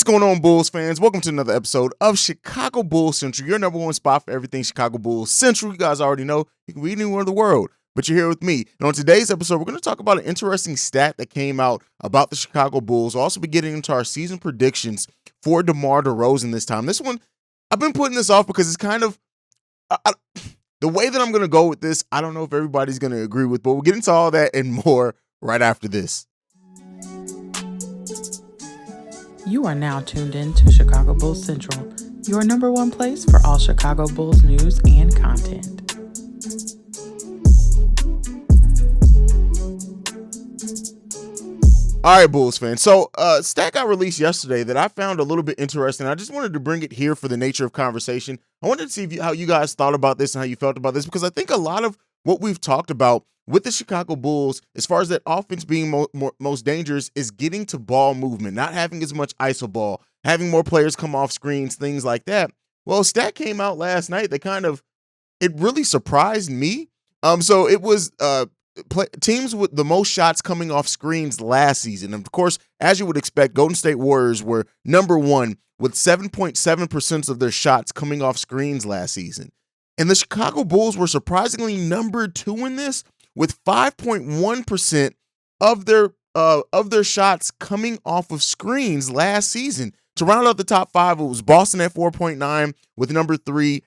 What's going on, Bulls fans? Welcome to another episode of Chicago Bulls Central, your number one spot for everything Chicago Bulls Central. You guys already know you can be anywhere in the world, but you're here with me. And on today's episode, we're going to talk about an interesting stat that came out about the Chicago Bulls. We'll also be getting into our season predictions for DeMar Derozan this time. This one, I've been putting this off because it's kind of the way that I'm going to go with this. I don't know if everybody's going to agree with, but we'll get into all that and more right after this. You are now tuned in to Chicago Bulls Central, your number one place for all Chicago Bulls news and content. All right, Bulls fans. So, stat got released yesterday that I found a little bit interesting. I just wanted to bring it here for the nature of conversation. I wanted to see how you guys thought about this and how you felt about this, because I think a lot of what we've talked about with the Chicago Bulls, as far as that offense being most dangerous, is getting to ball movement, not having as much iso ball, having more players come off screens, things like that. Well, a stat came out last night that it really surprised me. So it was teams with the most shots coming off screens last season. And of course, as you would expect, Golden State Warriors were number one with 7.7% of their shots coming off screens last season. And the Chicago Bulls were surprisingly number two in this, with 5.1% of their shots coming off of screens last season. To round out the top five, it was Boston at 4.9 with number three,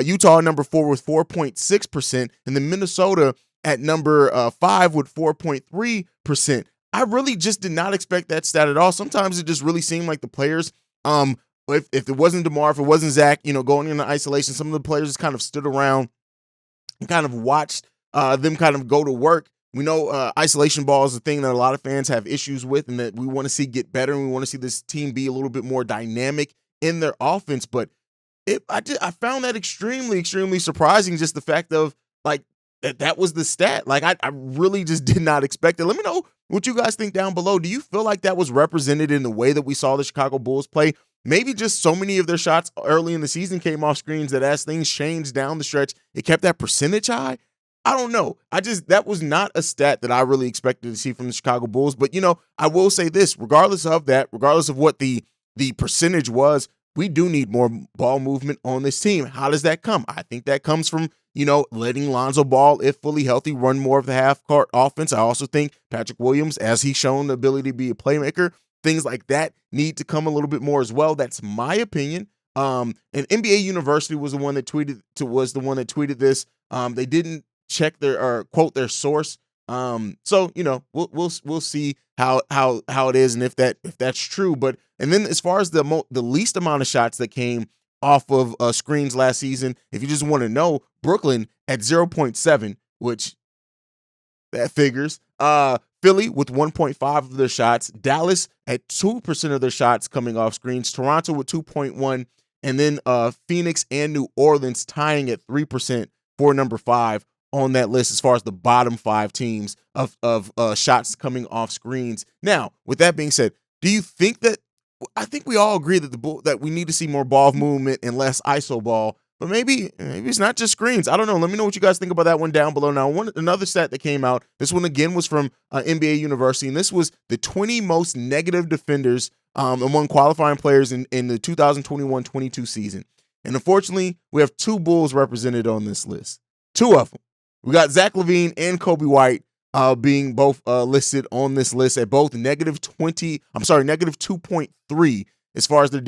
Utah at number 4 with 4.6%, and then Minnesota at number 5 with 4.3%. I really just did not expect that stat at all. Sometimes it just really seemed like the players, if it wasn't DeMar, if it wasn't Zach, going into isolation, some of the players just kind of stood around and kind of watched them kind of go to work. We know isolation ball is a thing that a lot of fans have issues with and that we want to see get better, and we want to see this team be a little bit more dynamic in their offense. But I found that extremely, extremely surprising, just the fact of that was the stat. I really just did not expect it. Let me know what you guys think down below. Do you feel like that was represented in the way that we saw the Chicago Bulls play? Maybe just so many of their shots early in the season came off screens that as things changed down the stretch, it kept that percentage high. I don't know. That was not a stat that I really expected to see from the Chicago Bulls. But, I will say this, regardless of that, regardless of what the percentage was, we do need more ball movement on this team. How does that come? I think that comes from, letting Lonzo Ball, if fully healthy, run more of the half-court offense. I also think Patrick Williams, as he's shown the ability to be a playmaker, things like that need to come a little bit more as well. That's my opinion. And NBA University was the one that tweeted this. They didn't check their or quote their source. So we'll see how it is and if that's true. And then as far as the least amount of shots that came off of screens last season, if you just want to know, Brooklyn at 0.7, which that figures. Philly with 1.5 of their shots, Dallas at 2% of their shots coming off screens, Toronto with 2.1, and then Phoenix and New Orleans tying at 3% for number 5 on that list as far as the bottom 5 teams of shots coming off screens. Now, with that being said, do you think that I think we all agree that that we need to see more ball movement and less iso ball, but maybe it's not just screens. I don't know. Let me know what you guys think about that one down below. Now, another stat that came out, this one again was from NBA University, and this was the 20 most negative defenders among qualifying players in the 2021-22 season. And unfortunately, we have 2 Bulls represented on this list. 2 of them. We got Zach Levine and Kobe White being both listed on this list at both negative 2.3 as far as their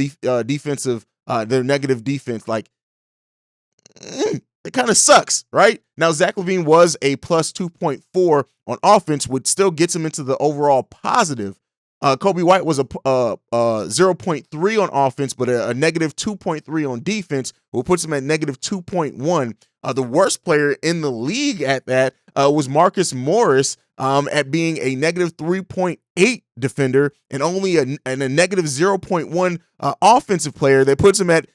defensive, their negative defense. It kind of sucks, right? Now, Zach Levine was a plus 2.4 on offense, which still gets him into the overall positive. Kobe White was a 0.3 on offense, but a negative 2.3 on defense, which puts him at negative 2.1. The worst player in the league at that was Marcus Morris at being a negative 3.8 defender and only a negative 0.1 offensive player. That puts him at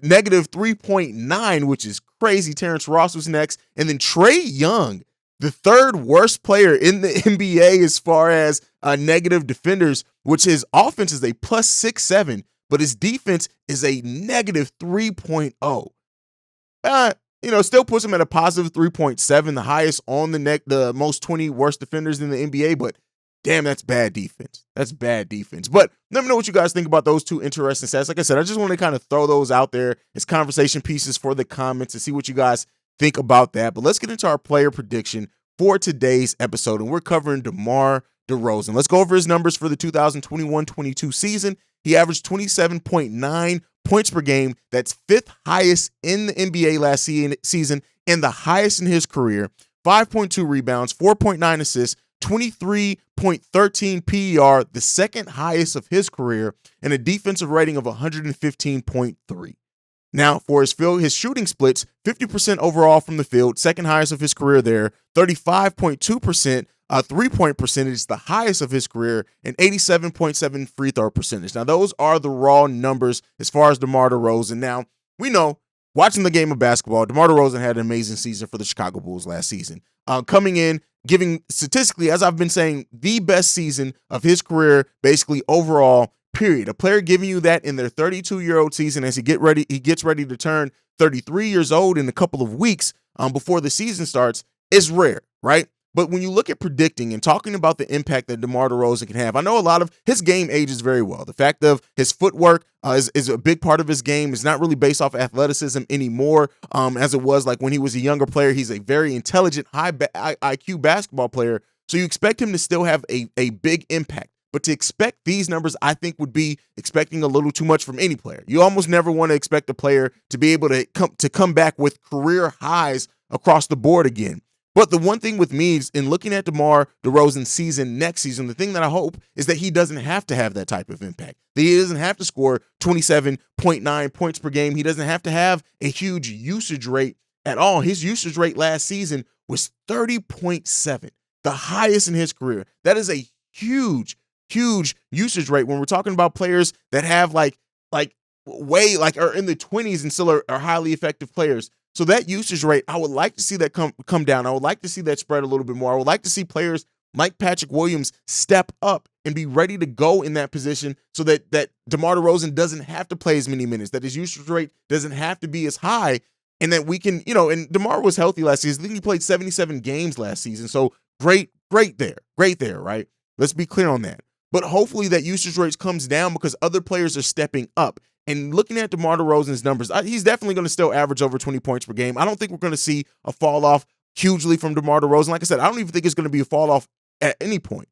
negative 3.9, which is crazy. Terrence Ross was next. And then Trae Young, the third worst player in the NBA as far as negative defenders, which his offense is a plus 6.7, but his defense is a negative 3.0. Still puts him at a positive 3.7, the highest on the most 20 worst defenders in the NBA. But Damn, that's bad defense. That's bad defense. But let me know what you guys think about those two interesting stats. Like I said, I just want to kind of throw those out there as conversation pieces for the comments and see what you guys think about that. But let's get into our player prediction for today's episode. And we're covering DeMar DeRozan. Let's go over his numbers for the 2021-22 season. He averaged 27.9 points per game. That's fifth highest in the NBA last season and the highest in his career. 5.2 rebounds, 4.9 assists, 23.13 PER, the second highest of his career, and a defensive rating of 115.3. Now, for his shooting splits, 50% overall from the field, second highest of his career there, 35.2% three-point percentage, the highest of his career, and 87.7 free throw percentage. Now, those are the raw numbers as far as DeMar DeRozan. Now, we know, watching the game of basketball, DeMar DeRozan had an amazing season for the Chicago Bulls last season. Coming in, giving statistically, as I've been saying, the best season of his career, basically overall, period. A player giving you that in their 32-year-old season as he gets ready to turn 33 years old in a couple of weeks before the season starts is rare, right? But when you look at predicting and talking about the impact that DeMar DeRozan can have, I know a lot of his game ages very well. The fact of his footwork is a big part of his game. It's not really based off athleticism anymore as it was like when he was a younger player. He's a very intelligent, high IQ basketball player. So you expect him to still have a big impact. But to expect these numbers, I think, would be expecting a little too much from any player. You almost never want to expect a player to be able to come back with career highs across the board again. But the one thing with me is in looking at DeMar DeRozan's season next season, the thing that I hope is that he doesn't have to have that type of impact. That he doesn't have to score 27.9 points per game. He doesn't have to have a huge usage rate at all. His usage rate last season was 30.7, the highest in his career. That is a huge usage rate when we're talking about players that have are in the 20s and still are highly effective players. So that usage rate, I would like to see that come down. I would like to see that spread a little bit more. I would like to see players like Patrick Williams step up and be ready to go in that position so that DeMar DeRozan doesn't have to play as many minutes, that his usage rate doesn't have to be as high, and that we can, and DeMar was healthy last season. I think he played 77 games last season. So great there, right? Let's be clear on that. But hopefully that usage rate comes down because other players are stepping up. And looking at DeMar DeRozan's numbers, he's definitely going to still average over 20 points per game. I don't think we're going to see a fall off hugely from DeMar DeRozan. Like I said, I don't even think it's going to be a fall off at any point.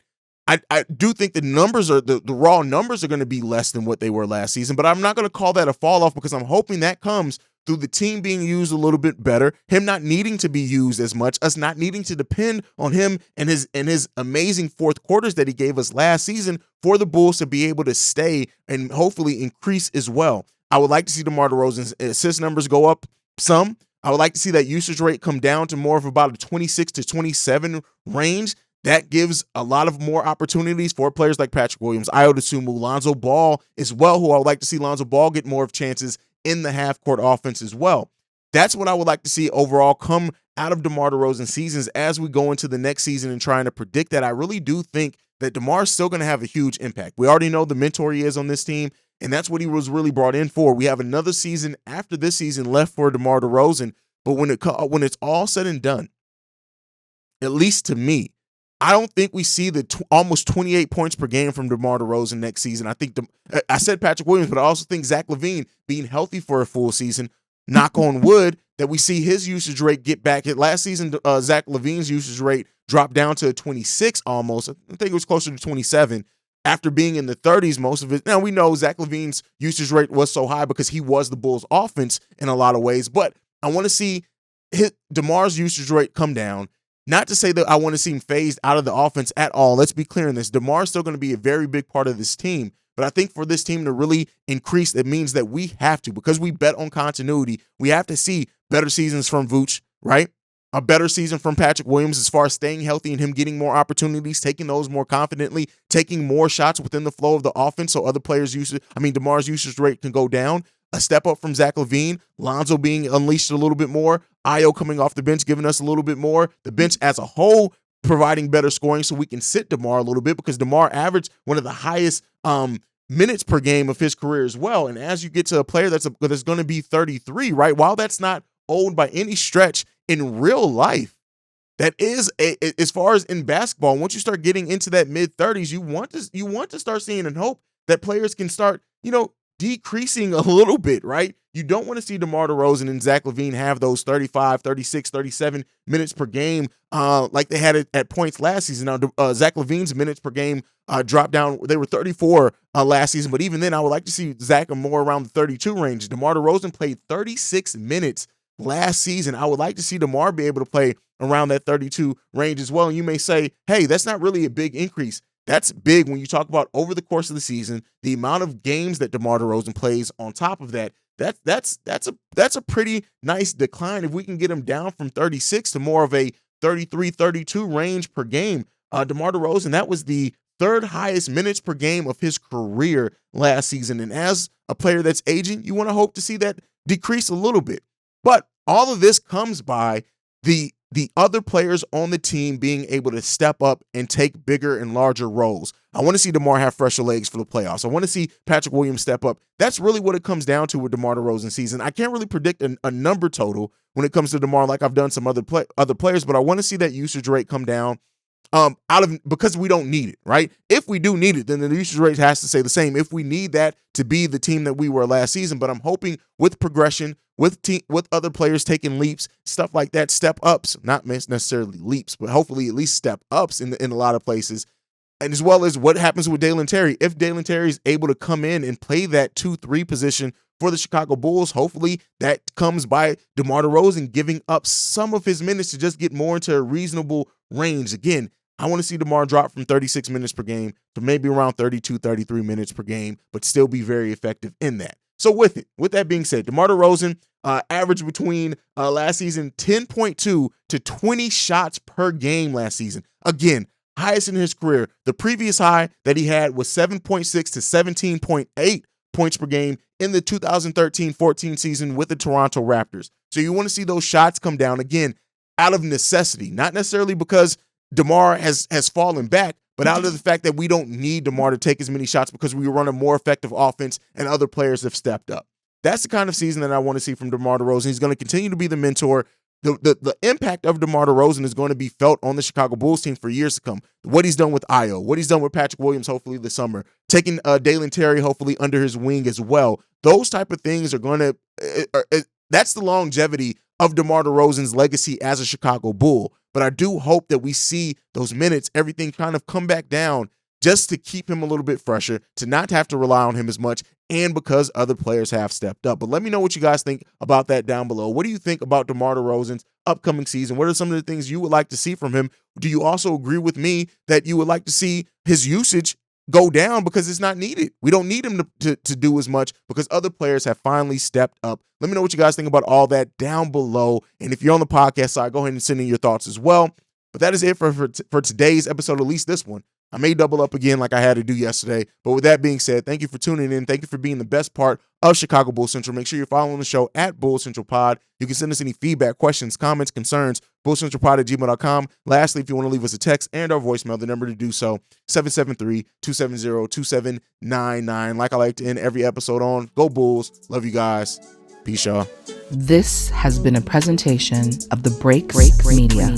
I do think the numbers the raw numbers are going to be less than what they were last season, but I'm not going to call that a fall off because I'm hoping that comes through the team being used a little bit better, him not needing to be used as much, us not needing to depend on him and his amazing fourth quarters that he gave us last season for the Bulls to be able to stay and hopefully increase as well. I would like to see DeMar DeRozan's assist numbers go up some. I would like to see that usage rate come down to more of about a 26 to 27 range. That gives a lot of more opportunities for players like Patrick Williams, Ayo Dosunmu, Lonzo Ball as well, who I would like to see Lonzo Ball get more of chances in the half-court offense as well. That's what I would like to see overall come out of DeMar DeRozan seasons as we go into the next season and trying to predict that. I really do think that DeMar is still going to have a huge impact. We already know the mentor he is on this team, and that's what he was really brought in for. We have another season after this season left for DeMar DeRozan, but when it's all said and done, at least to me, I don't think we see the almost 28 points per game from DeMar DeRozan next season. I think I said Patrick Williams, but I also think Zach Levine being healthy for a full season, knock on wood, that we see his usage rate get back. Last season, Zach Levine's usage rate dropped down to 26 almost. I think it was closer to 27 after being in the 30s most of it. Now, we know Zach Levine's usage rate was so high because he was the Bulls' offense in a lot of ways, but I want to see DeMar's usage rate come down. Not to say that I want to see him phased out of the offense at all. Let's be clear on this. DeMar is still going to be a very big part of this team. But I think for this team to really increase, it means that we have to, because we bet on continuity, we have to see better seasons from Vooch, right? A better season from Patrick Williams as far as staying healthy and him getting more opportunities, taking those more confidently, taking more shots within the flow of the offense so other players' DeMar's usage rate can go down. A step up from Zach Levine, Lonzo being unleashed a little bit more, Ayo coming off the bench, giving us a little bit more, the bench as a whole providing better scoring so we can sit DeMar a little bit because DeMar averaged one of the highest minutes per game of his career as well. And as you get to a player that's going to be 33, right, while that's not old by any stretch in real life, that is as far as in basketball, once you start getting into that mid-30s, you want to start seeing and hope that players can start, decreasing a little bit, right? You don't want to see DeMar DeRozan and Zach Levine have those 35, 36, 37 minutes per game like they had it at points last season. Now, Zach Levine's minutes per game dropped down. They were 34 last season, but even then, I would like to see Zach more around the 32 range. DeMar DeRozan played 36 minutes last season. I would like to see DeMar be able to play around that 32 range as well. And you may say, hey, that's not really a big increase. That's big when you talk about over the course of the season, the amount of games that DeMar DeRozan plays on top of that. That's a pretty nice decline. If we can get him down from 36 to more of a 33, 32 range per game. DeMar DeRozan, that was the third highest minutes per game of his career last season. And as a player that's aging, you want to hope to see that decrease a little bit. But all of this comes by the other players on the team being able to step up and take bigger and larger roles. I want to see DeMar have fresher legs for the playoffs. I want to see Patrick Williams step up. That's really what it comes down to with DeMar DeRozan's season. I can't really predict a number total when it comes to DeMar like I've done some other players, but I want to see that usage rate come down because we don't need it, right? If we do need it, then the usage rate has to stay the same. If we need that to be the team that we were last season, but I'm hoping with progression, with other players taking leaps, stuff like that, step ups, not necessarily leaps, but hopefully at least step ups in a lot of places. And as well as what happens with Dalen Terry. If Dalen Terry is able to come in and play that 2-3 position for the Chicago Bulls, hopefully that comes by DeMar DeRozan giving up some of his minutes to just get more into a reasonable range. Again, I want to see DeMar drop from 36 minutes per game to maybe around 32, 33 minutes per game, but still be very effective in that. So with that being said, DeMar DeRozan averaged between last season 10.2 to 20 shots per game last season. Again, highest in his career. The previous high that he had was 7.6 to 17.8 points per game in the 2013-14 season with the Toronto Raptors. So you want to see those shots come down again out of necessity, not necessarily because DeMar has fallen back, but out of the fact that we don't need DeMar to take as many shots because we run a more effective offense and other players have stepped up. That's the kind of season that I want to see from DeMar DeRozan. He's going to continue to be the mentor. The impact of DeMar DeRozan is going to be felt on the Chicago Bulls team for years to come. What he's done with Ayo, what he's done with Patrick Williams, hopefully this summer, taking Dalen Terry, hopefully under his wing as well. Those type of things are going to that's the longevity of DeMar DeRozan's legacy as a Chicago Bull. But I do hope that we see those minutes, everything kind of come back down just to keep him a little bit fresher, to not have to rely on him as much, and because other players have stepped up. But let me know what you guys think about that down below. What do you think about DeMar DeRozan's upcoming season? What are some of the things you would like to see from him? Do you also agree with me that you would like to see his usage go down because it's not needed? We don't need him to do as much because other players have finally stepped up. Let me know what you guys think about all that down below. And if you're on the podcast side, go ahead and send in your thoughts as well. But that is it for today's episode, at least this one. I may double up again like I had to do yesterday. But with that being said, thank you for tuning in. Thank you for being the best part of Chicago Bull Central. Make sure you're following the show at Bull Central Pod. You can send us any feedback, questions, comments, concerns, bullcentralpod@gmail.com. Lastly, if you want to leave us a text and our voicemail, the number to do so, 773-270-2799. Like I like to end every episode on, go Bulls. Love you guys. Peace, y'all. This has been a presentation of the Break Media.